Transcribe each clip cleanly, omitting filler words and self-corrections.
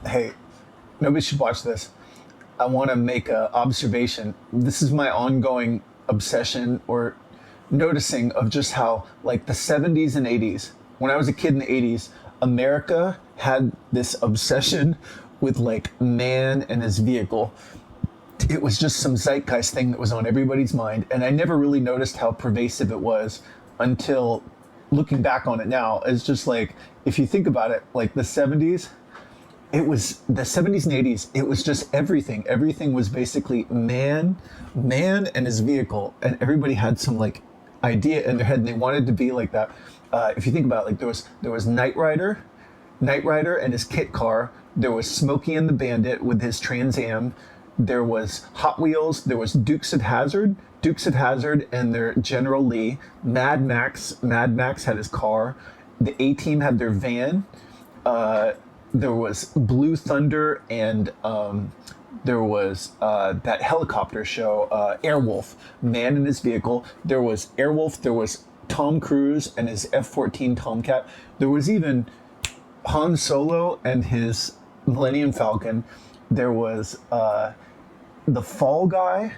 Hey, nobody should watch this. I want to make an observation. This is my ongoing obsession or noticing of just how, like, the 70s and 80s, when I was a kid in the 80s, America had this obsession with, like, man and his vehicle. It was just some zeitgeist thing that was on everybody's mind. And I never really noticed how pervasive it was until looking back on it now. It's just like, if you think about it, like the 70s, it was the 70s and 80s, it was just everything was basically man and his vehicle, and everybody had some like idea in their head and they wanted to be like that. If you think about it, like there was Knight Rider and his kit car. There was Smokey and the Bandit with his Trans Am. There was Hot Wheels. There was Dukes of Hazard and their General Lee. Mad Max had his car. The A Team had their van. There was Blue Thunder, and there was that helicopter show, Airwolf, man in his vehicle. There was Airwolf. There was Tom Cruise and his F-14 Tomcat. There was even Han Solo and his Millennium Falcon. There was the Fall Guy.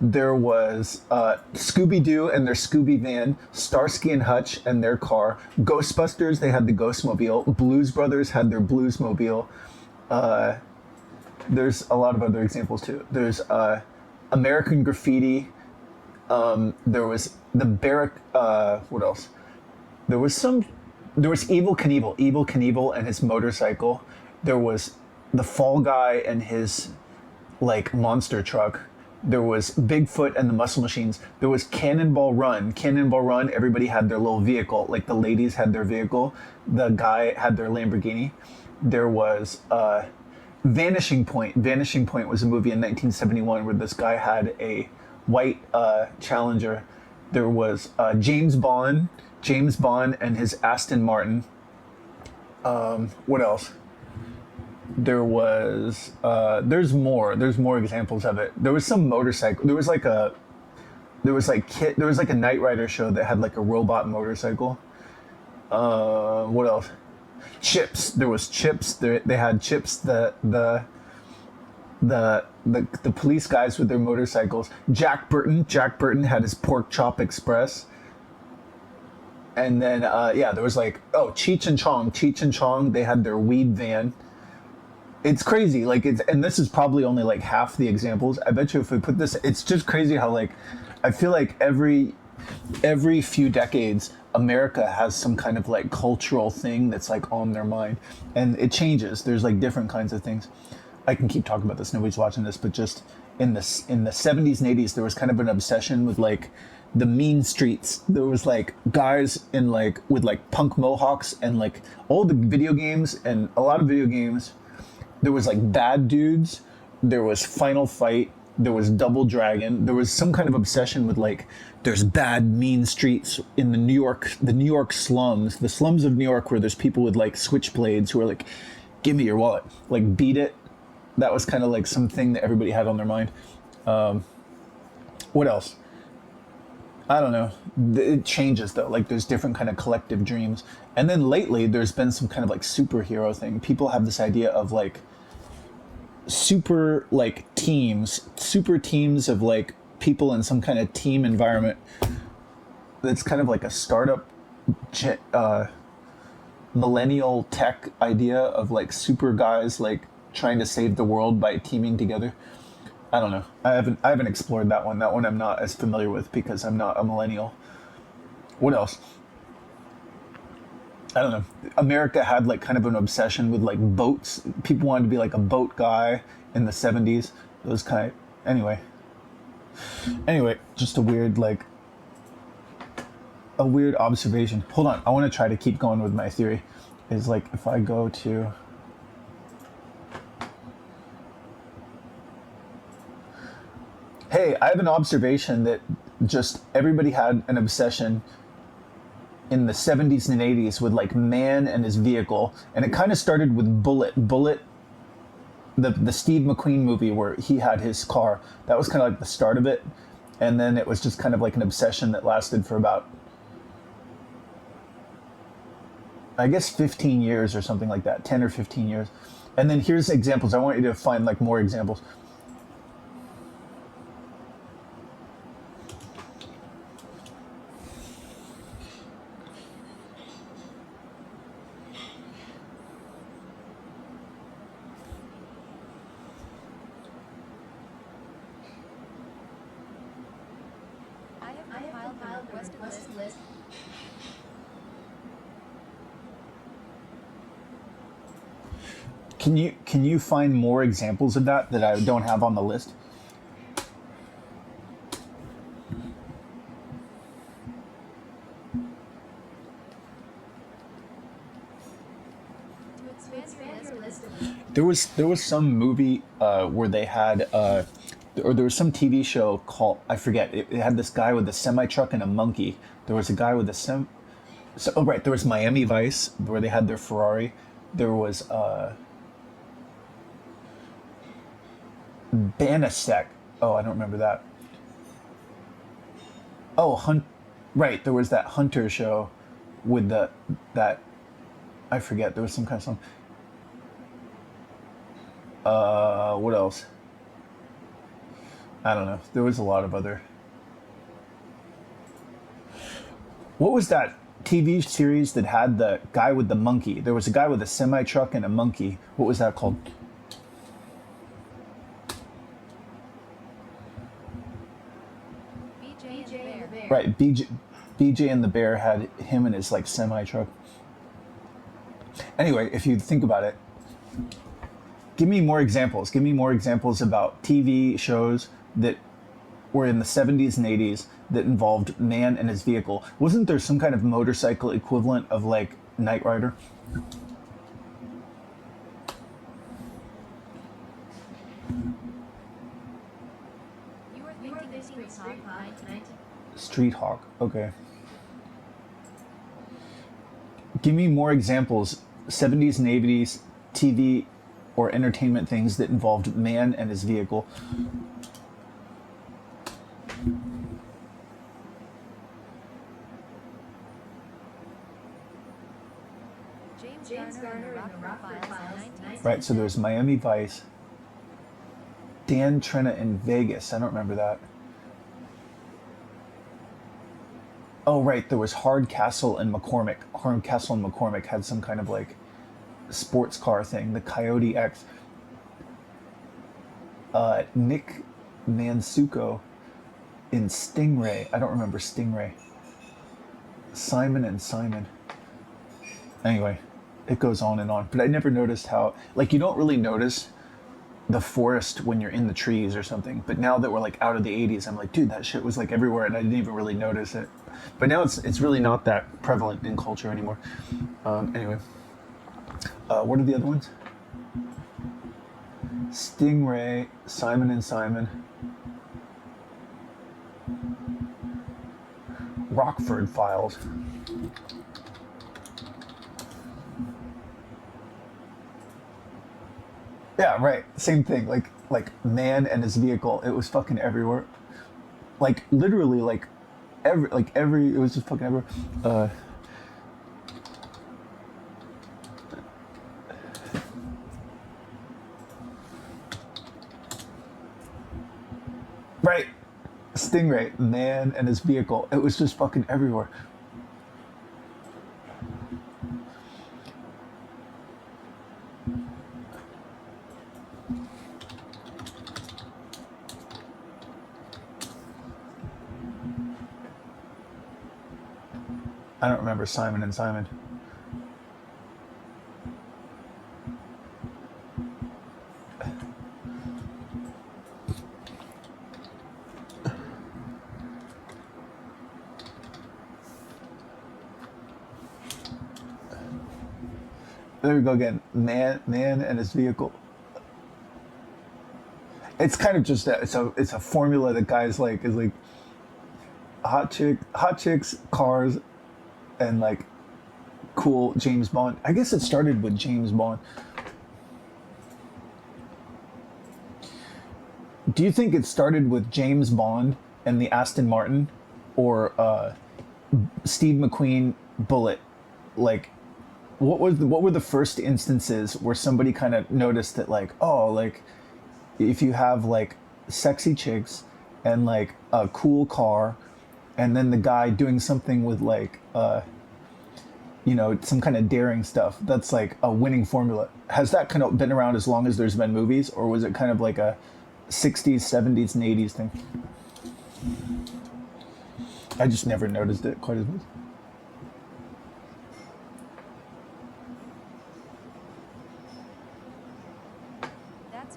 There was Scooby Doo and their Scooby van, Starsky and Hutch and their car, Ghostbusters, they had the Ghostmobile, Blues Brothers had their Bluesmobile. There's a lot of other examples too. There's American Graffiti. There was the Barrack. What else? There was some. There was Evil Knievel and his motorcycle. There was the Fall Guy and his like monster truck. There was Bigfoot and the Muscle Machines. There was Cannonball Run. Cannonball Run, everybody had their little vehicle. Like the ladies had their vehicle. The guy had their Lamborghini. There was Vanishing Point. Vanishing Point was a movie in 1971 where this guy had a white Challenger. There was James Bond and his Aston Martin. What else? There was there's more examples of it. There was some motorcycle. There was like a Knight Rider show that had like a robot motorcycle. What else? Chips. There was Chips. They had Chips. The police guys with their motorcycles. Jack Burton had his Pork Chop Express. And then there was like Cheech and Chong. They had their weed van. It's crazy, like and this is probably only like half the examples. I bet you if we put this, it's just crazy how like I feel like every few decades America has some kind of like cultural thing that's like on their mind, and it changes. There's like different kinds of things. I can keep talking about this. Nobody's watching this, but just in the 70s and 80s, there was kind of an obsession with like the mean streets. There was like guys in like with like punk mohawks and like all the video games and a lot of video games. There was like Bad Dudes, there was Final Fight, there was Double Dragon. There was some kind of obsession with like there's bad mean streets in the New York slums, the slums of New York where there's people with like switchblades who are like, give me your wallet, like beat it. That was kind of like something that everybody had on their mind. What else? I don't know. It changes though. Like there's different kind of collective dreams. And then lately there's been some kind of like superhero thing. People have this idea of like super teams of like people in some kind of team environment. That's kind of like a startup millennial tech idea of like super guys like trying to save the world by teaming together. I don't know. I haven't explored that one. That one I'm not as familiar with because I'm not a millennial. What else? I don't know. America had like kind of an obsession with like boats. People wanted to be like a boat guy in the 70s. Those kind. Anyway, just a weird observation. Hold on. I want to try to keep going with my theory. Is like if I go to hey, I have an observation that just everybody had an obsession in the 70s and 80s with like man and his vehicle. And it kind of started with Bullet, the Steve McQueen movie where he had his car. That was kind of like the start of it. And then it was just kind of like an obsession that lasted for about, I guess, 15 years or something like that, 10 or 15 years. And then here's examples. I want you to find like more examples. I have compiled the requested list. Can you find more examples of that I don't have on the list? To expand your list of There was some movie where they had or there was some TV show called, I forget, it had this guy with a semi truck and a monkey. There was a guy with a oh right, there was Miami Vice where they had their Ferrari. There was Banasek. Oh, I don't remember that. Oh, right, there was that Hunter show with that, I forget, there was some kind of song. What else? I don't know. There was a lot of other. What was that TV series that had the guy with the monkey? There was a guy with a semi truck and a monkey. What was that called? BJ and the Bear. Right, BJ and the Bear had him and his like semi truck. Anyway, if you think about it, give me more examples. Give me more examples about TV shows that were in the 70s and 80s that involved man and his vehicle. Wasn't there some kind of motorcycle equivalent of like Knight Rider? You were thinking Street Hawk 19. Street Hawk. Okay. Give me more examples, 70s and 80s TV or entertainment things that involved man and his vehicle. James Garner in the Rockford Files 19. Right, so there's Miami Vice, Dan Trena in Vegas. I don't remember that. Oh, right, there was Hardcastle and McCormick. Hardcastle and McCormick had some kind of like sports car thing, the Coyote X. Nick Mansuko in Stingray. I don't remember Stingray. Simon and Simon. Anyway, it goes on and on. But I never noticed how, like, you don't really notice the forest when you're in the trees or something. But now that we're like out of the 80s, I'm like, dude, that shit was like everywhere and I didn't even really notice it. But now it's really not that prevalent in culture anymore. Anyway, what are the other ones? Stingray, Simon and Simon, Rockford Files. Yeah, right. Same thing. Like man and his vehicle. It was fucking everywhere. Like literally, every. It was just fucking everywhere. Right. Stingray, man and his vehicle. It was just fucking everywhere. I don't remember Simon and Simon. There we go again. Man and his vehicle. It's kind of just that. It's a formula that guys like is like hot chicks, cars, and like cool James Bond. I guess it started with James Bond. Do you think it started with James Bond and the Aston Martin, or Steve McQueen Bullet, like what were the first instances where somebody kind of noticed that, like, oh, like if you have like sexy chicks and like a cool car, and then the guy doing something with like some kind of daring stuff, that's like a winning formula. Has that kind of been around as long as there's been movies, or was it kind of like a 60s, 70s, and 80s thing? I just never noticed it quite as much.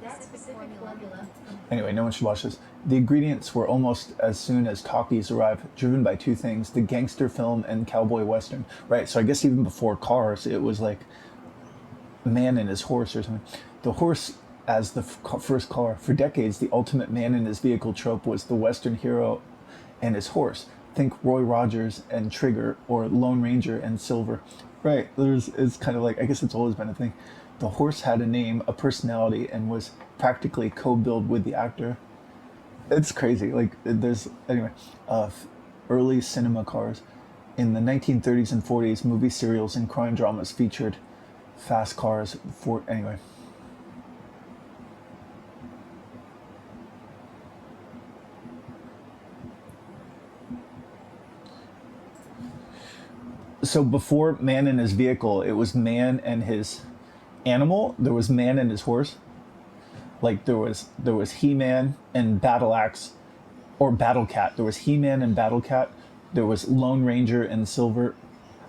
That specific formula. Anyway, no one should watch this. The ingredients were almost as soon as talkies arrived, driven by two things: the gangster film and cowboy western. Right. So I guess even before cars, it was like man and his horse or something. The horse as the first car. For decades, the ultimate man and his vehicle trope was the western hero and his horse. Think Roy Rogers and Trigger, or Lone Ranger and Silver. Right. It's kind of like, I guess it's always been a thing. The horse had a name, a personality, and was practically co-billed with the actor. It's crazy. Like, there's, anyway, early cinema cars. In the 1930s and 40s, movie serials and crime dramas featured fast cars. Anyway. So before man and his vehicle, it was man and his animal. There was man and his horse. Like there was He-Man and Battle Axe, or Battle Cat. There was He-Man and Battle Cat. There was Lone Ranger and Silver.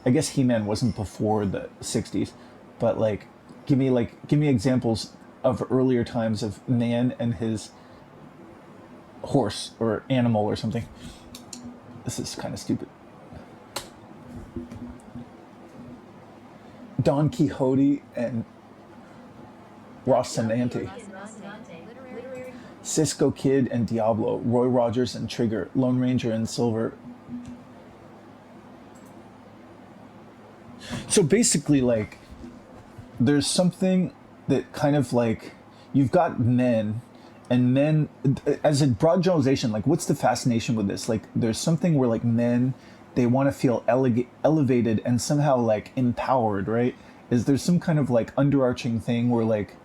I guess He-Man wasn't before the 60s, but like give me examples of earlier times of man and his horse or animal or something. This is kind of stupid. Don Quixote and Rocinante. Literary. Cisco Kid and Diablo, Roy Rogers and Trigger, Lone Ranger and Silver. So basically, like, there's something that kind of like, you've got men, and men, as a broad generalization, like, what's the fascination with this? Like, there's something where, like, men, they want to feel elevated and somehow, like, empowered, right? Is there some kind of, like, underarching thing where, like,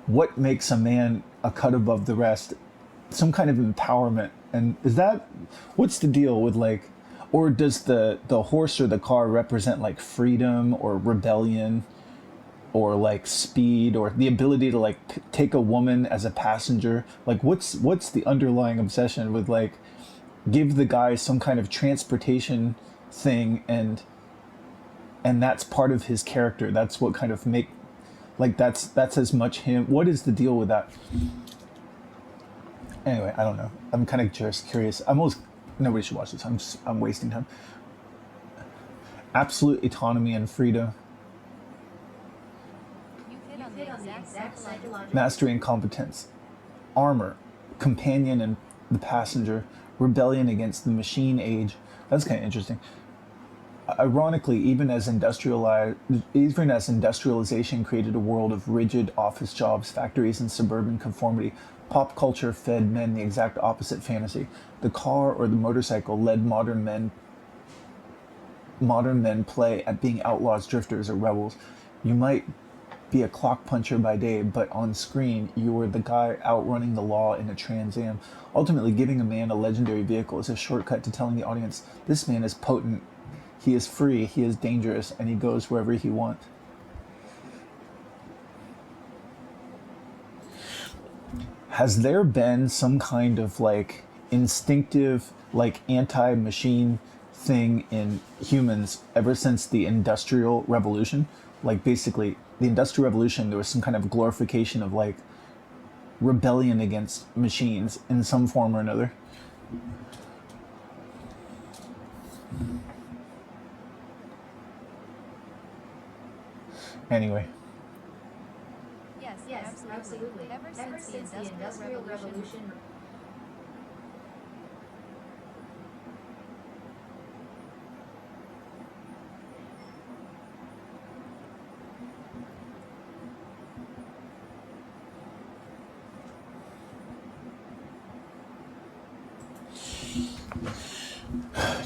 what makes a man a cut above the rest? Some kind of empowerment. And is that, what's the deal with, like, or does the horse or the car represent like freedom or rebellion, or like speed, or the ability to like take a woman as a passenger? Like, what's the underlying obsession with, like, give the guy some kind of transportation thing, and that's part of his character? That's what kind of make, like, that's as much him. What is the deal with that? Anyway, I don't know. I'm kind of just curious. Nobody should watch this. I'm wasting time. Absolute autonomy and freedom. You hit on the exact psychological. Mastery and competence. Armor. Companion and the passenger. Rebellion against the machine age. That's kind of interesting. Ironically, even as industrialization created a world of rigid office jobs, factories, and suburban conformity, pop culture fed men the exact opposite fantasy. The car or the motorcycle led modern men play at being outlaws, drifters, or rebels. You might be a clock puncher by day, but on screen, you were the guy outrunning the law in a Trans Am. Ultimately, giving a man a legendary vehicle is a shortcut to telling the audience, this man is potent, he is free, he is dangerous, and he goes wherever he wants. Has there been some kind of, like, instinctive, like, anti-machine thing in humans ever since the Industrial Revolution? Like, basically, the Industrial Revolution, there was some kind of glorification of, like, rebellion against machines in some form or another. Anyway. Yes, absolutely. Ever since the Industrial Revolution.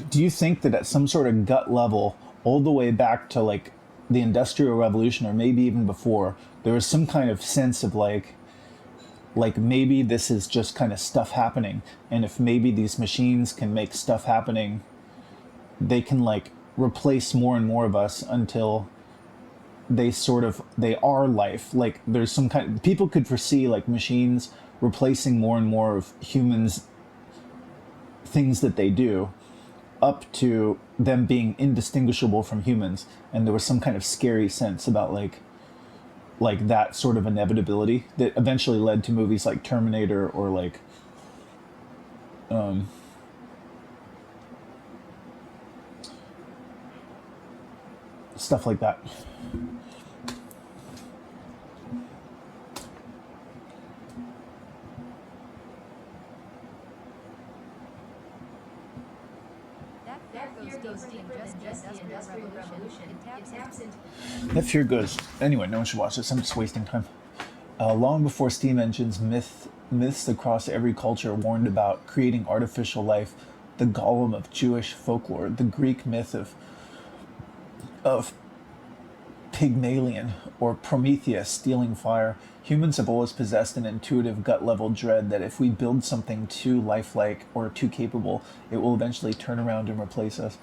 Do you think that at some sort of gut level, all the way back to, like, the Industrial Revolution, or maybe even before, there was some kind of sense of like maybe this is just kind of stuff happening, and if maybe these machines can make stuff happening, they can like replace more and more of us until they are life. Like there's some kind, people could foresee like machines replacing more and more of humans, things that they do, up to them being indistinguishable from humans. And there was some kind of scary sense about like that sort of inevitability that eventually led to movies like Terminator, or like stuff like that. That fear goes deeper than just the Industrial Revolution. It taps into That fear goes. Anyway, no one should watch this. I'm just wasting time. Long before steam engines, myths across every culture warned about creating artificial life. The golem of Jewish folklore, the Greek myth of Pygmalion, or Prometheus stealing fire. Humans have always possessed an intuitive gut level dread that if we build something too lifelike or too capable, it will eventually turn around and replace us.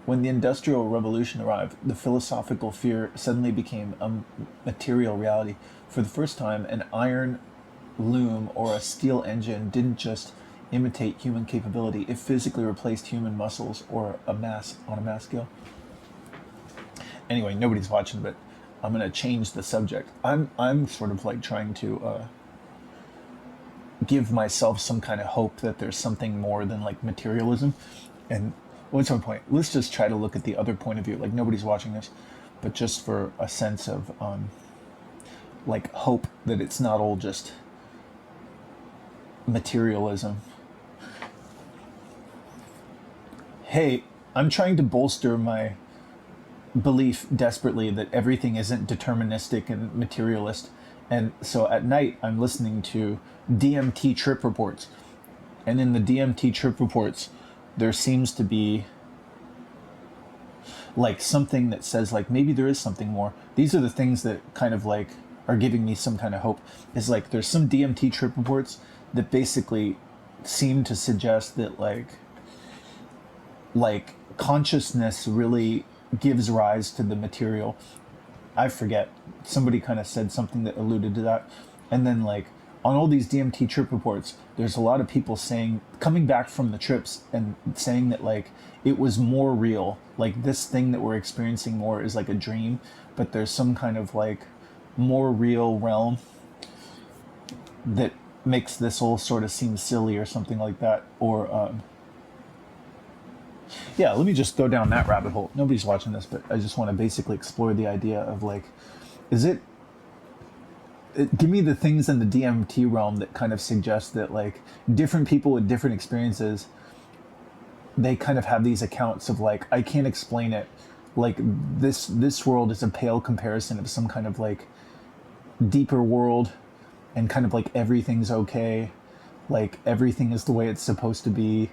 When the Industrial Revolution arrived, the philosophical fear suddenly became a material reality. For the first time, an iron loom or a steel engine didn't just imitate human capability, it physically replaced human muscles or a mass on a mass scale. Anyway, nobody's watching, but I'm gonna change the subject. I'm sort of like trying to give myself some kind of hope that there's something more than like materialism. And what's my point? Let's just try to look at the other point of view. Like nobody's watching this, but just for a sense of like hope that it's not all just materialism. Hey, I'm trying to bolster my belief desperately that everything isn't deterministic and materialist. And so at night, I'm listening to DMT trip reports. And in the DMT trip reports, there seems to be like something that says like maybe there is something more. These are the things that kind of like are giving me some kind of hope. Is like there's some DMT trip reports that basically seem to suggest that like consciousness really gives rise to the material. I forget. Somebody kind of said something that alluded to that. And then like on all these DMT trip reports, there's a lot of people saying, coming back from the trips and saying that like it was more real. Like this thing that we're experiencing more is like a dream, but there's some kind of like more real realm that makes this all sort of seem silly or something like that. Or yeah, let me just go down that rabbit hole. Nobody's watching this, but I just want to basically explore the idea of like, give me the things in the DMT realm that kind of suggest that like different people with different experiences, they kind of have these accounts of like, I can't explain it. Like this world is a pale comparison of some kind of like deeper world, and kind of like everything's okay. Like everything is the way it's supposed to be.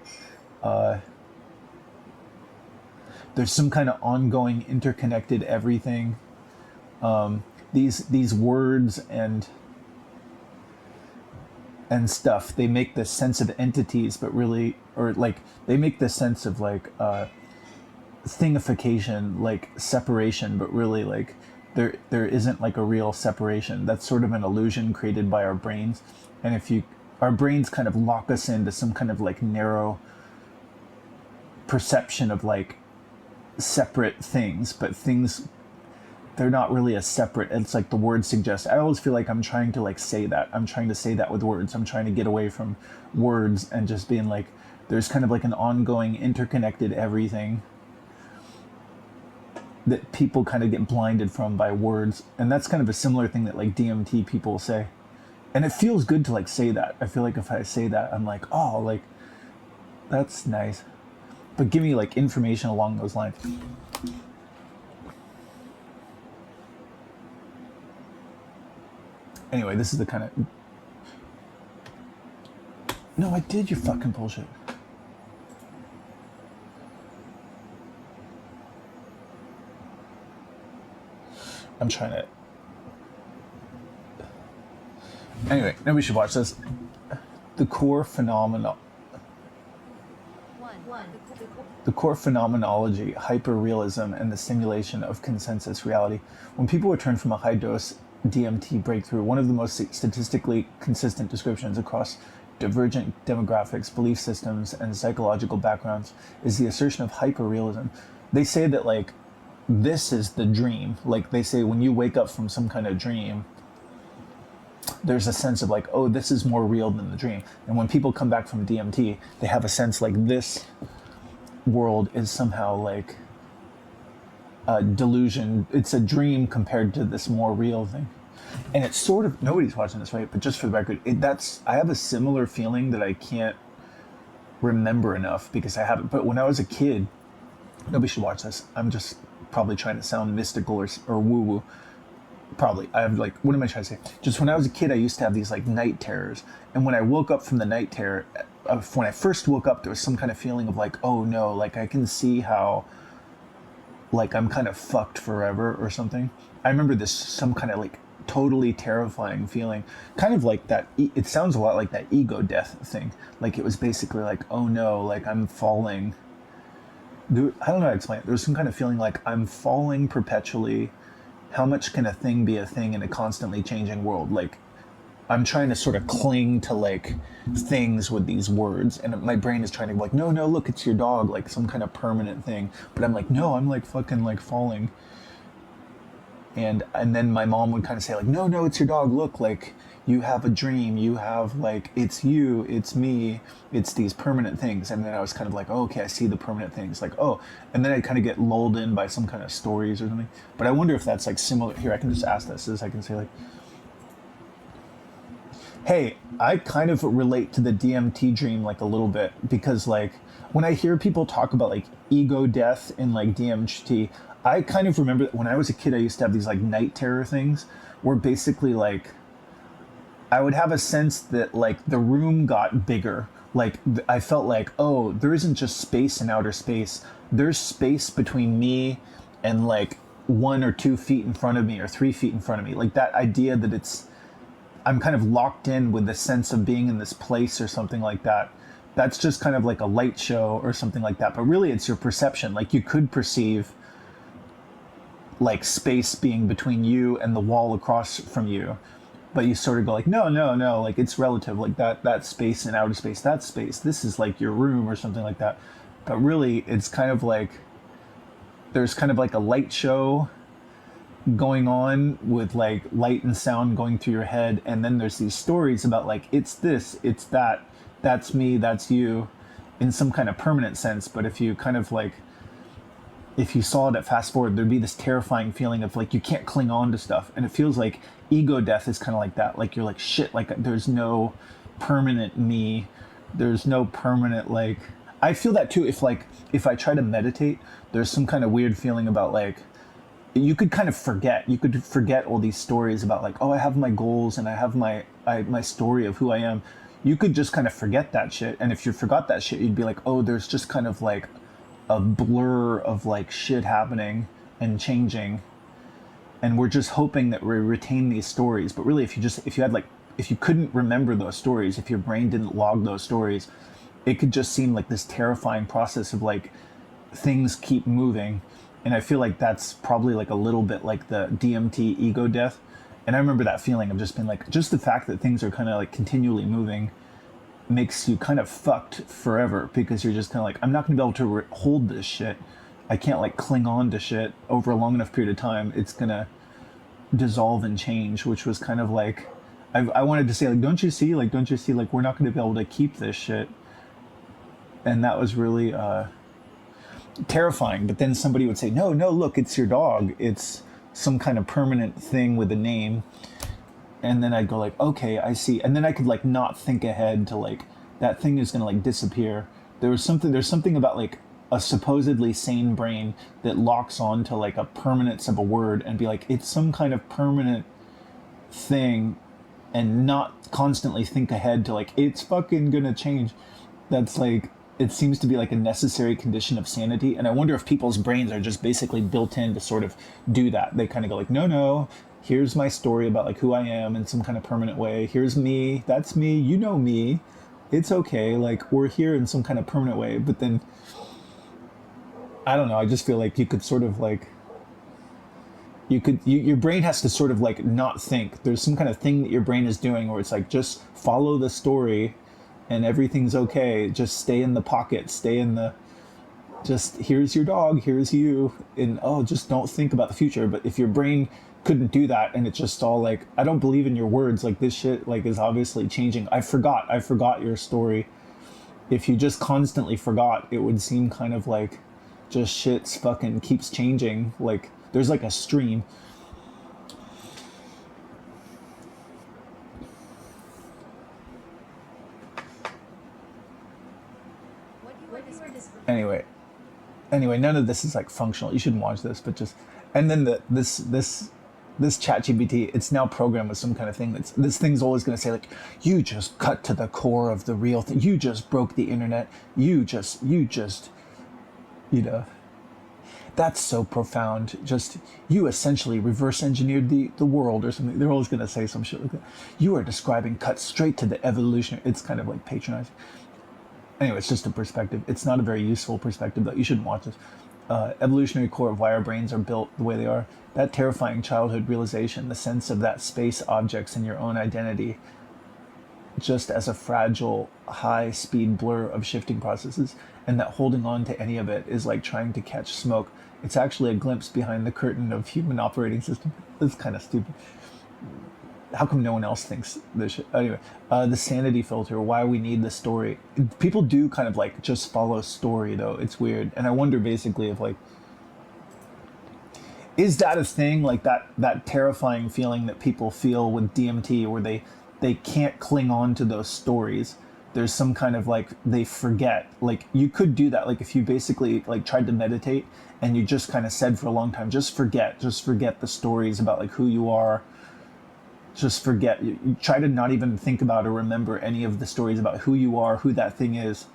There's some kind of ongoing interconnected everything. These words and stuff, they make this sense of entities, but really, or like they make this sense of like thingification, like separation, but really like there isn't like a real separation. That's sort of an illusion created by our brains. And our brains kind of lock us into some kind of like narrow perception of like separate things, but things, they're not really as separate. It's like the word suggests. I always feel like I'm trying to like say that. I'm trying to say that with words. I'm trying to get away from words and just being like, there's kind of like an ongoing interconnected everything that people kind of get blinded from by words. And that's kind of a similar thing that like DMT people say. And it feels good to like say that. I feel like if I say that, I'm like, oh, like that's nice. But give me like information along those lines. Anyway, this is the kind of... No, I did, you fucking bullshit. I'm trying to. Anyway, maybe we should watch this. The core phenomena. One. The core phenomenology, hyperrealism, and the simulation of consensus reality. When people return from a high-dose DMT breakthrough, one of the most statistically consistent descriptions across divergent demographics, belief systems, and psychological backgrounds is the assertion of hyperrealism. They say that, like, this is the dream. Like, they say when you wake up from some kind of dream, there's a sense of like, oh, this is more real than the dream. And when people come back from DMT, they have a sense like this world is somehow like a delusion. It's a dream compared to this more real thing. And it's sort of, nobody's watching this, right? But just for the record, I have a similar feeling that I can't remember enough because I haven't. But when I was a kid, nobody should watch this. I'm just probably trying to sound mystical or woo-woo. Probably. I have like, what am I trying to say? Just when I was a kid, I used to have these like night terrors. And when I woke up from the night terror, when I first woke up, there was some kind of feeling of like, oh no, like I can see how like I'm kind of fucked forever or something. I remember this, some kind of like totally terrifying feeling, kind of like that. It sounds a lot like that ego death thing. Like it was basically like, oh no, like I'm falling. I don't know how to explain it. There was some kind of feeling like I'm falling perpetually. How much can a thing be a thing in a constantly changing world? Like, I'm trying to sort of cling to like things with these words, and my brain is trying to be like, no, look, it's your dog, like some kind of permanent thing. But I'm like, no, I'm like fucking like falling. And then my mom would kind of say like, no, it's your dog. Look, like you have a dream. You have like, it's you, it's me, it's these permanent things. And then I was kind of like, oh, okay, I see the permanent things. Like, oh, and then I kind of get lulled in by some kind of stories or something. But I wonder if that's like similar. Here, I can just ask this. I can say like, hey, I kind of relate to the DMT dream like a little bit because like when I hear people talk about like ego death in like DMT, I kind of remember that when I was a kid, I used to have these like night terror things where basically like I would have a sense that like the room got bigger. Like I felt like, oh, there isn't just space in outer space. There's space between me and like 1 or 2 feet in front of me or 3 feet in front of me. Like that idea that I'm kind of locked in with the sense of being in this place or something like that. That's just kind of like a light show or something like that. But really it's your perception. Like you could perceive like space being between you and the wall across from you, but you sort of go like, no, like it's relative, like that space in outer space, that space, this is like your room or something like that. But really it's kind of like there's kind of like a light show going on with like light and sound going through your head, and then there's these stories about like it's this, it's that, that's me, that's you, in some kind of permanent sense. But if you kind of like, if you saw it at fast forward, there'd be this terrifying feeling of like you can't cling on to stuff. And it feels like ego death is kind of like that. Like you're like, shit, like there's no permanent me. There's no permanent like, I feel that too. If I try to meditate, there's some kind of weird feeling about like, you could kind of forget. You could forget all these stories about like, oh, I have my goals and I have my story of who I am. You could just kind of forget that shit. And if you forgot that shit, you'd be like, oh, there's just kind of like a blur of like shit happening and and we're just hoping that we retain these stories. But really, if you couldn't remember those stories, if your brain didn't log those stories, it could just seem like this terrifying process of like things keep moving. And I feel like that's probably like a little bit like the DMT ego death. And I remember that feeling of just being like, just the fact that things are kind of like continually moving makes you kind of fucked forever, because you're just kind of like, I'm not going to be able to hold this shit. I can't like cling on to shit over a long enough period of time. It's going to dissolve and change, which was kind of like, I wanted to say like, don't you see, like we're not going to be able to keep this shit. And that was really terrifying. But then somebody would say, no, look, it's your dog. It's some kind of permanent thing with a name. And then I'd go like, okay, I see. And then I could like not think ahead to like, that thing is gonna like disappear. There's something about like a supposedly sane brain that locks on to like a permanence of a word and be like, it's some kind of permanent thing, and not constantly think ahead to like, it's fucking gonna change. That's like, it seems to be like a necessary condition of sanity. And I wonder if people's brains are just basically built in to sort of do that. They kind of go like, no, no, here's my story about like who I am in some kind of permanent way. Here's me. That's me. You know me. It's okay. Like we're here in some kind of permanent way. But then I don't know. I just feel like you could sort of like your brain has to sort of like not think. There's some kind of thing that your brain is doing where it's like just follow the story and everything's okay. Just stay in the pocket, stay in the just here's your dog, here's you, and oh, just don't think about the future. But if your brain couldn't do that and it's just all like, I don't believe in your words, like this shit like is obviously changing. I forgot your story. If you just constantly forgot, it would seem kind of like just shit's fucking keeps changing. Like there's like a stream. What you are describing. Anyway, none of this is like functional. You shouldn't watch this, but just and then this chat GPT, it's now programmed with some kind of thing that's this thing's always going to say like, you just cut to the core of the real thing. You just broke the internet. You know, that's so profound. Just you essentially reverse engineered the world or something. They're always going to say some shit like that. You are describing cut straight to the evolutionary. It's kind of like patronizing. Anyway, it's just a perspective. It's not a very useful perspective, though. You shouldn't watch this. Evolutionary core of why our brains are built the way they are. That terrifying childhood realization, the sense of that space objects in your own identity, just as a fragile, high-speed blur of shifting processes, and that holding on to any of it is like trying to catch smoke. It's actually a glimpse behind the curtain of human operating system. It's kind of stupid. How come no one else thinks this shit? Anyway, the sanity filter, why we need the story. People do kind of like just follow story though. It's weird. And I wonder basically if like, is that a thing? Like that terrifying feeling that people feel with DMT where they can't cling on to those stories. There's some kind of like, they forget. Like you could do that. Like if you basically like tried to meditate and you just kind of said for a long time, just forget the stories about like who you are. Just forget. You try to not even think about or remember any of the stories about who you are, who that thing is.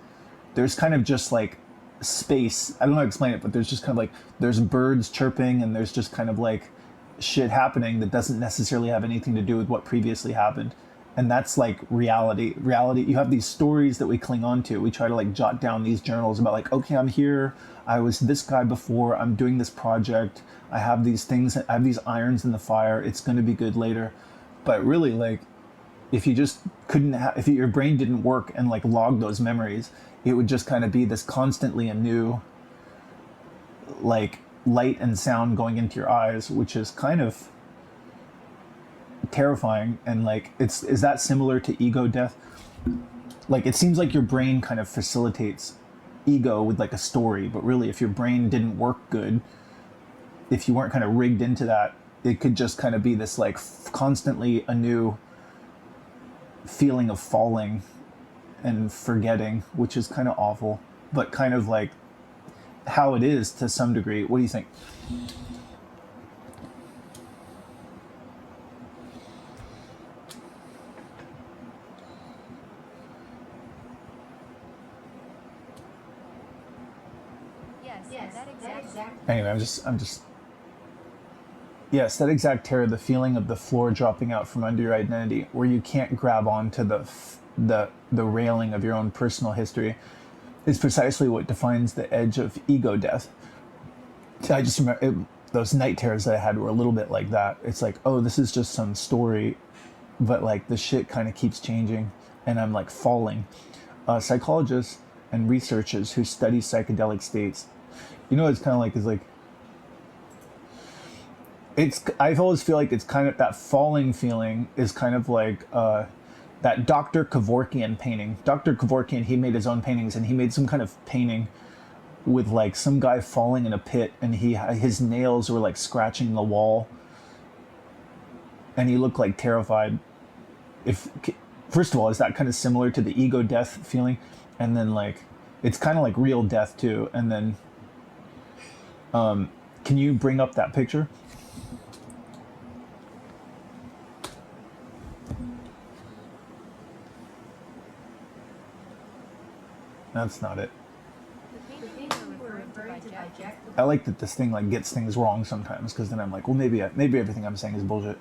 There's kind of just like space. I don't know how to explain it, but there's just kind of like, there's birds chirping and there's just kind of like shit happening that doesn't necessarily have anything to do with what previously happened. And that's like reality. You have these stories that we cling on to. We try to like jot down these journals about like, okay, I'm here. I was this guy before. I'm doing this project. I have these things. I have these irons in the fire. It's going to be good later. But really, like, if you just if your brain didn't work and like log those memories, it would just kind of be this constantly anew, like light and sound going into your eyes, which is kind of terrifying. And like, is that similar to ego death? Like, it seems like your brain kind of facilitates ego with like a story, but really, if your brain didn't work good, if you weren't kind of rigged into that, it could just kind of be this like constantly anew feeling of falling and forgetting, which is kind of awful, but kind of like how it is to some degree. What do you think? Yes, that exact. Anyway, I'm just yes, that exact terror, the feeling of the floor dropping out from under your identity, where you can't grab onto the railing of your own personal history, is precisely what defines the edge of ego death. I just remember those night terrors that I had were a little bit like that. It's like, oh, this is just some story, but like the shit kind of keeps changing, and I'm like falling. Psychologists and researchers who study psychedelic states, it's kind of like I always feel like it's kind of that falling feeling is kind of like that Dr. Kevorkian painting. Dr. Kevorkian, he made his own paintings, and he made some kind of painting with like some guy falling in a pit, and his nails were like scratching the wall, and he looked like terrified. If first of all, is that kind of similar to the ego death feeling, and then like it's kind of like real death too, and then can you bring up that picture? That's not it. The painting you were referring to by Jack I like that this thing like gets things wrong sometimes because then I'm like, well, maybe everything I'm saying is bullshit.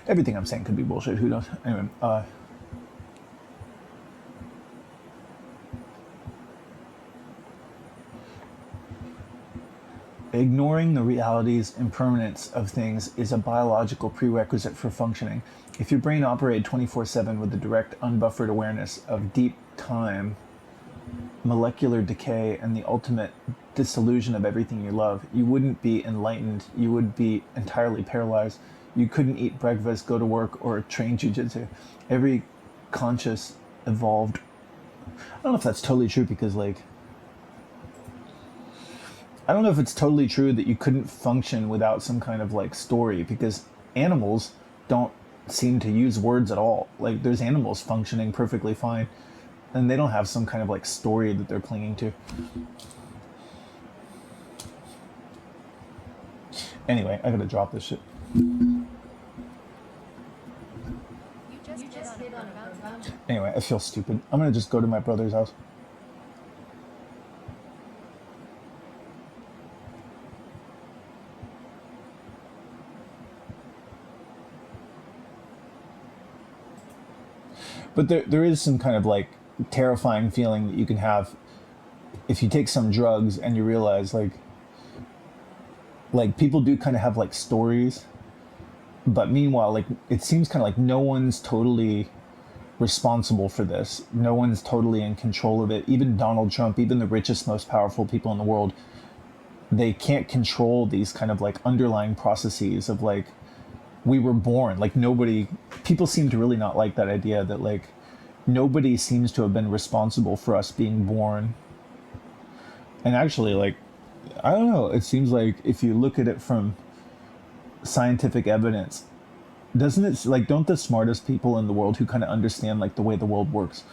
Everything I'm saying could be bullshit. Who knows? Anyway, ignoring the realities and permanence of things is a biological prerequisite for functioning. If your brain operated 24/7 with the direct, unbuffered awareness of deep time, molecular decay, and the ultimate dissolution of everything you love, you wouldn't be enlightened. You would be entirely paralyzed. You couldn't eat breakfast, go to work, or train jujitsu. Every conscious, evolved. I don't know if that's totally true because, like, I don't know if it's totally true that you couldn't function without some kind of like story because animals don't seem to use words at all. Like there's animals functioning perfectly fine and they don't have some kind of like story that they're clinging to. Anyway, I gotta drop this shit. You just hit on a profound. Anyway, I feel stupid. I'm gonna just go to my brother's house. But there is some kind of like terrifying feeling that you can have if you take some drugs and you realize like people do kind of have like stories, but meanwhile like it seems kind of like no one's totally responsible for this. No one's totally in control of it. Even Donald Trump, even the richest, most powerful people in the world, they can't control these kind of like underlying processes of like we were born. Like nobody, people seem to really not like that idea that like nobody seems to have been responsible for us being born. And actually, like, I don't know, it seems like if you look at it from scientific evidence, doesn't it like, don't the smartest people in the world who kind of understand like the way the world works,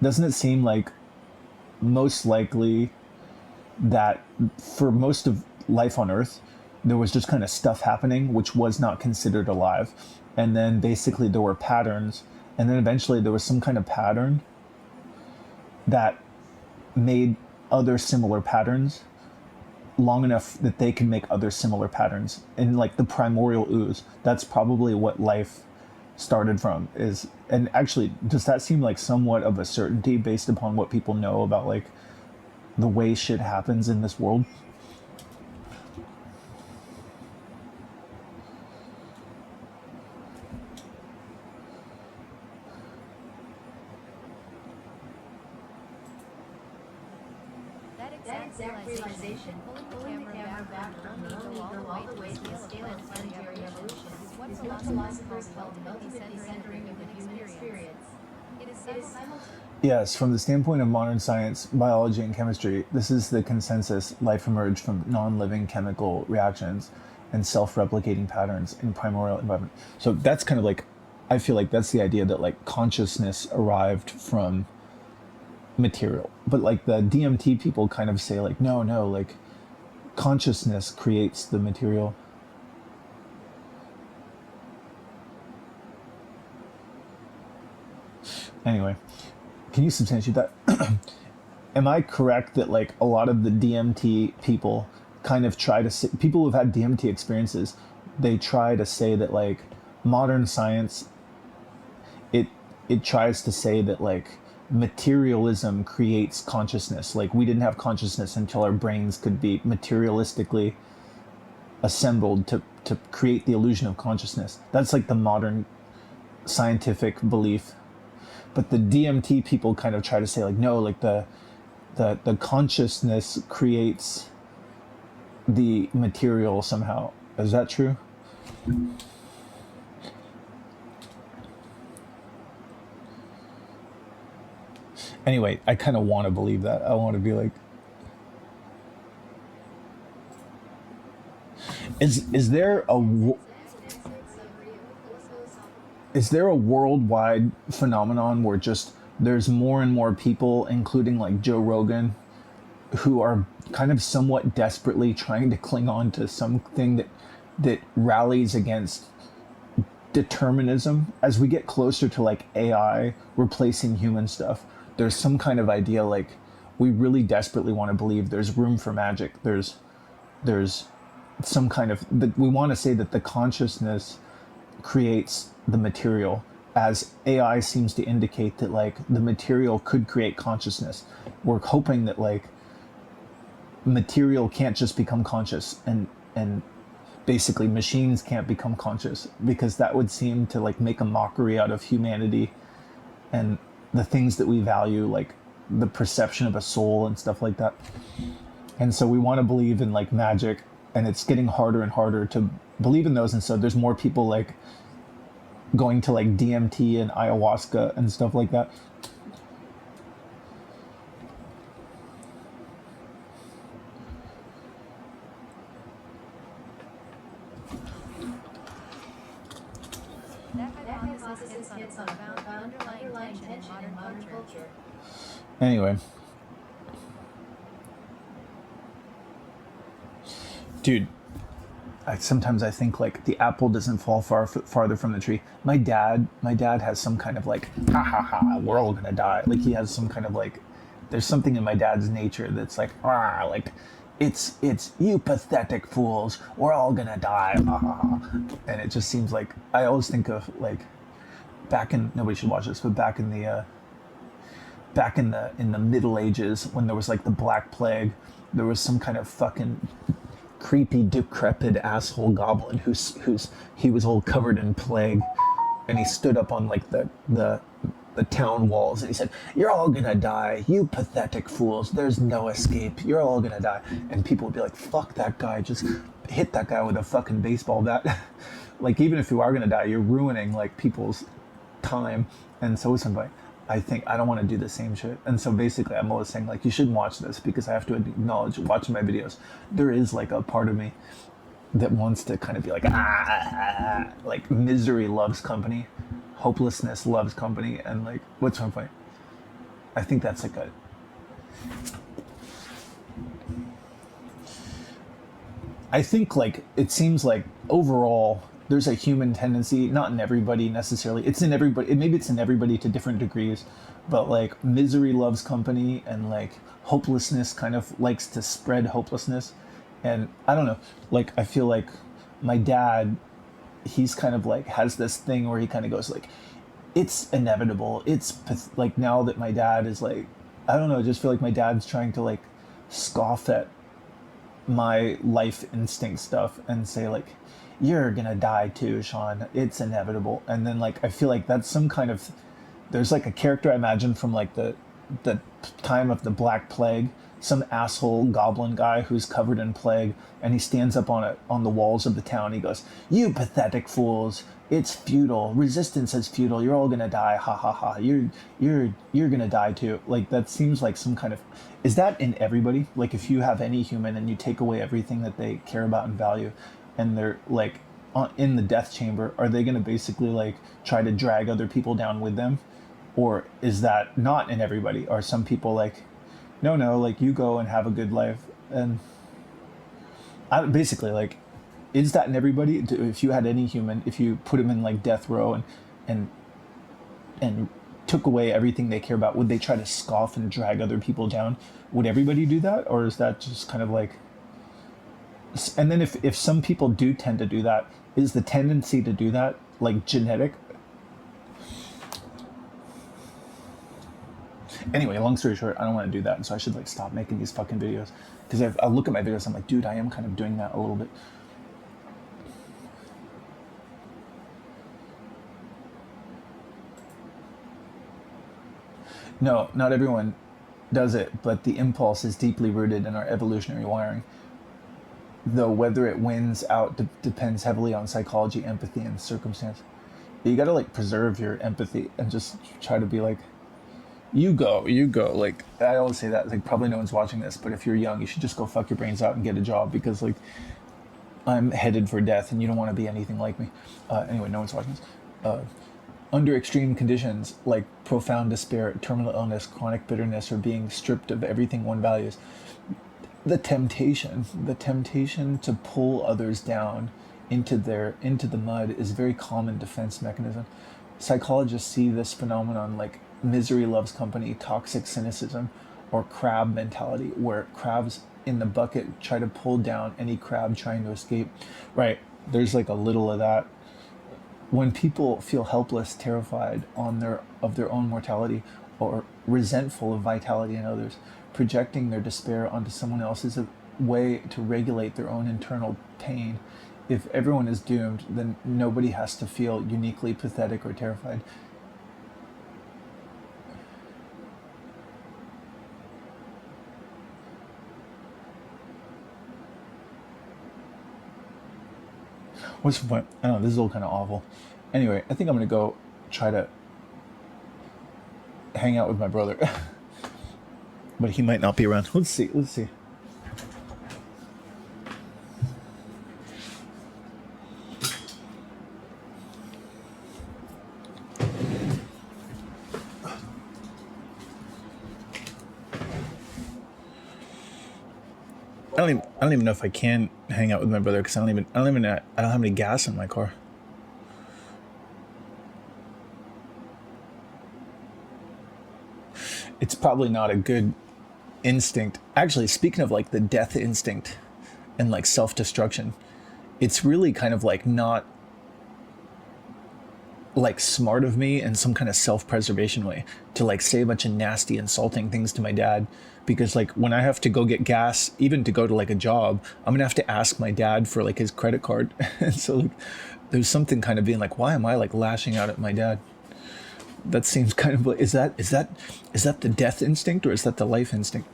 doesn't it seem like most likely that for most of life on Earth, there was just kind of stuff happening which was not considered alive. And then basically there were patterns. And then eventually there was some kind of pattern that made other similar patterns long enough that they can make other similar patterns. In like the primordial ooze, that's probably what life started from is. And actually, does that seem like somewhat of a certainty based upon what people know about like the way shit happens in this world? That exact realization, pulling the camera back from the only go all the way to the scale of planetary evolution, is what philosophers call the ultimate decentering of the human experience. It is simultaneous. Yes, from the standpoint of modern science, biology, and chemistry, this is the consensus life emerged from non-living chemical reactions and self-replicating patterns in primordial environment. So that's kind of like, I feel like that's the idea that like consciousness arrived from material. But like the DMT people kind of say like, no, like consciousness creates the material. Anyway, can you substantiate that? Am I correct that like a lot of the DMT people kind of try to say, people who've had DMT experiences, they try to say that like modern science, it tries to say that like materialism creates consciousness. Like we didn't have consciousness until our brains could be materialistically assembled to create the illusion of consciousness. That's like the modern scientific belief. But the DMT people kind of try to say like, no, like the consciousness creates the material somehow. Is that true? Anyway, I kind of want to believe that. I want to be like, is there a worldwide phenomenon where just there's more and more people, including like Joe Rogan, who are kind of somewhat desperately trying to cling on to something that rallies against determinism? As we get closer to like AI replacing human stuff, there's some kind of idea like, we really desperately want to believe there's room for magic. There's some kind of we want to say that the consciousness creates the material, as AI seems to indicate that like the material could create consciousness. We're hoping that like material can't just become conscious, and basically machines can't become conscious, because that would seem to like make a mockery out of humanity and the things that we value, like the perception of a soul and stuff like that. And so we want to believe in like magic, and it's getting harder and harder to believe in those. And so there's more people like going to like DMT and ayahuasca and stuff like that. That hypothesis hits on a profound underlying tension in modern culture. Anyway, dude, sometimes I think like the apple doesn't fall farther from the tree. My dad has some kind of like, ha ha ha, we're all gonna die. Like he has some kind of like, there's something in my dad's nature that's like, ah, like, it's you pathetic fools, we're all gonna die, ha ha ha. And it just seems like, I always think of like, nobody should watch this, but back in the Middle Ages, when there was like the Black Plague, there was some kind of fucking creepy, decrepit asshole goblin he was all covered in plague, and he stood up on like the town walls and he said, "You're all gonna die, you pathetic fools. There's no escape. You're all gonna die." And people would be like, "Fuck that guy! Just hit that guy with a fucking baseball bat." Like even if you are gonna die, you're ruining like people's time. And so it's like, I think I don't want to do the same shit. And so basically I'm always saying like, you shouldn't watch this, because I have to acknowledge, watching my videos, there is like a part of me that wants to kind of be like, like misery loves company, hopelessness loves company. And like, what's so funny? I think that's like I think like, it seems like overall there's a human tendency, not in everybody necessarily, it's in everybody, maybe it's in everybody to different degrees, but like misery loves company, and like hopelessness kind of likes to spread hopelessness. And I don't know, like I feel like my dad, he's kind of like has this thing where he kind of goes like, it's inevitable, like now that my dad is like, I don't know, I just feel like my dad's trying to like scoff at my life instinct stuff and say like, you're gonna die too, Sean, it's inevitable. And then like I feel like that's some kind of, there's like a character I imagine from like the time of the Black Plague, some asshole goblin guy who's covered in plague, and he stands up on the walls of the town. He goes, "You pathetic fools, it's futile. Resistance is futile. You're all gonna die. Ha ha ha. You're gonna die too." Like that seems like some kind of, is that in everybody? Like if you have any human and you take away everything that they care about and value, and they're like in the death chamber, are they gonna basically like try to drag other people down with them? Or is that not in everybody? Are some people like, no, like you go and have a good life? And basically like, is that in everybody? If you had any human, if you put him in like death row and took away everything they care about, would they try to scoff and drag other people down? Would everybody do that? Or is that just kind of like, and then if some people do tend to do that, is the tendency to do that like genetic? Anyway, long story short, I don't want to do that, and so I should like stop making these fucking videos, because I look at my videos, I'm like, dude, I am kind of doing that a little bit. No, not everyone does it, but the impulse is deeply rooted in our evolutionary wiring. Though whether it wins out depends heavily on psychology, empathy, and circumstance. You gotta like preserve your empathy and just try to be like, you go. Like I always say that, like probably no one's watching this, but if you're young, you should just go fuck your brains out and get a job, because like I'm headed for death and you don't want to be anything like me. Anyway, no one's watching this. Under extreme conditions like profound despair, terminal illness, chronic bitterness, or being stripped of everything one values, the temptation to pull others down into the mud is a very common defense mechanism. Psychologists see this phenomenon like misery loves company, toxic cynicism, or crab mentality, where crabs in the bucket try to pull down any crab trying to escape. Right. There's like a little of that. When people feel helpless, terrified of their own mortality, or resentful of vitality in others, projecting their despair onto someone else is a way to regulate their own internal pain. If everyone is doomed, then nobody has to feel uniquely pathetic or terrified. What's the point? I don't know, this is all kind of awful. Anyway, I think I'm going to go try to hang out with my brother. But he might not be around. Let's see. Let's see. I don't even know if I can hang out with my brother because I don't have any gas in my car. It's probably not a good instinct. Actually, speaking of like the death instinct and like self-destruction, it's really kind of like not like smart of me in some kind of self-preservation way to like say a bunch of nasty insulting things to my dad, because like when I have to go get gas, even to go to like a job, I'm gonna have to ask my dad for like his credit card. And so like there's something kind of being like, why am I like lashing out at my dad? That seems kind of like, is that the death instinct or is that the life instinct?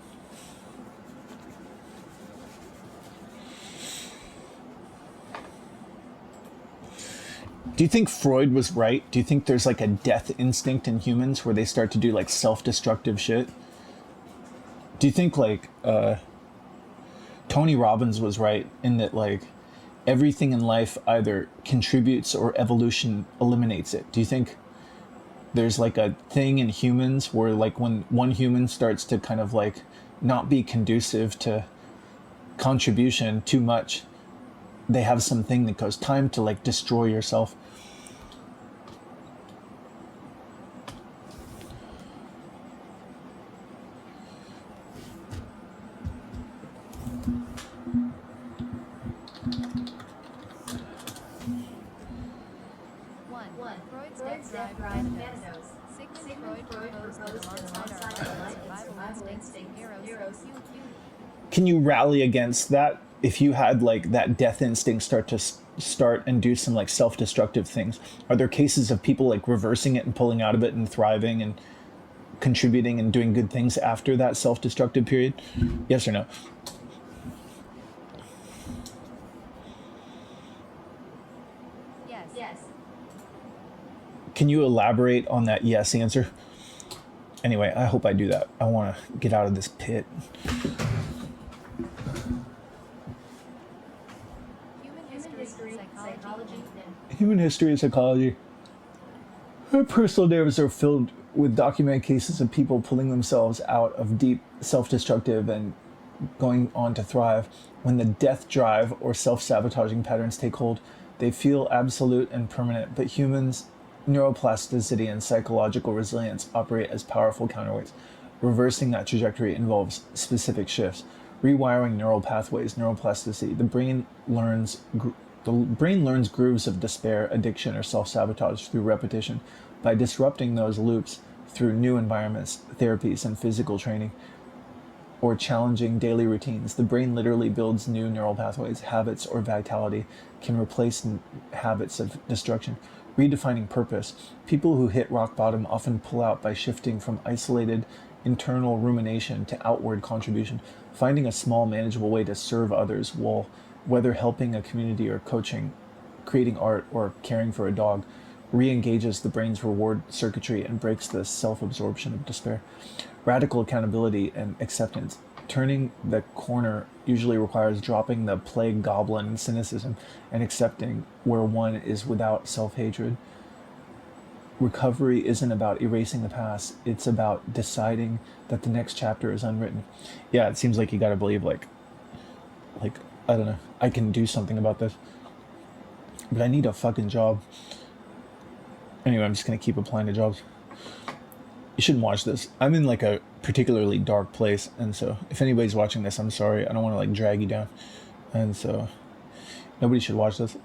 Do you think Freud was right? Do you think there's like a death instinct in humans where they start to do like self-destructive shit? Do you think like Tony Robbins was right in that like everything in life either contributes or evolution eliminates it? Do you think there's like a thing in humans where like when one human starts to kind of like not be conducive to contribution too much, they have something that goes time to like destroy yourself? One. Freud's death drive antidotes. Sigmund Freud proposed that alongside our survival instincts and eros. Can you rally against that if you had like that death instinct start and do some like self-destructive things? Are there cases of people like reversing it and pulling out of it and thriving and contributing and doing good things after that self-destructive period? Yes or no? Yes. Can you elaborate on that yes answer? Anyway, I hope I do that. I want to get out of this pit. Human history and psychology. Her personal narratives are filled with documented cases of people pulling themselves out of deep self-destructive and going on to thrive. When the death drive or self-sabotaging patterns take hold, they feel absolute and permanent, but humans' neuroplasticity and psychological resilience operate as powerful counterweights. Reversing that trajectory involves specific shifts. Rewiring neural pathways, neuroplasticity. The brain learns grooves of despair, addiction, or self-sabotage through repetition. By disrupting those loops through new environments, therapies, and physical training, or challenging daily routines, the brain literally builds new neural pathways. Habits or vitality can replace habits of destruction. Redefining purpose. People who hit rock bottom often pull out by shifting from isolated internal rumination to outward contribution, finding a small, manageable way to serve others, whether helping a community or coaching, creating art, or caring for a dog, re-engages the brain's reward circuitry and breaks the self-absorption of despair. Radical accountability and acceptance. Turning the corner usually requires dropping the plague goblin cynicism and accepting where one is without self-hatred. Recovery isn't about erasing the past, it's about deciding that the next chapter is unwritten. Yeah, it seems like you gotta believe like I don't know, I can do something about this. But I need a fucking job. Anyway, I'm just gonna keep applying to jobs. You shouldn't watch this. I'm in like a particularly dark place, and so if anybody's watching this, I'm sorry. I don't want to like drag you down, and so nobody should watch this.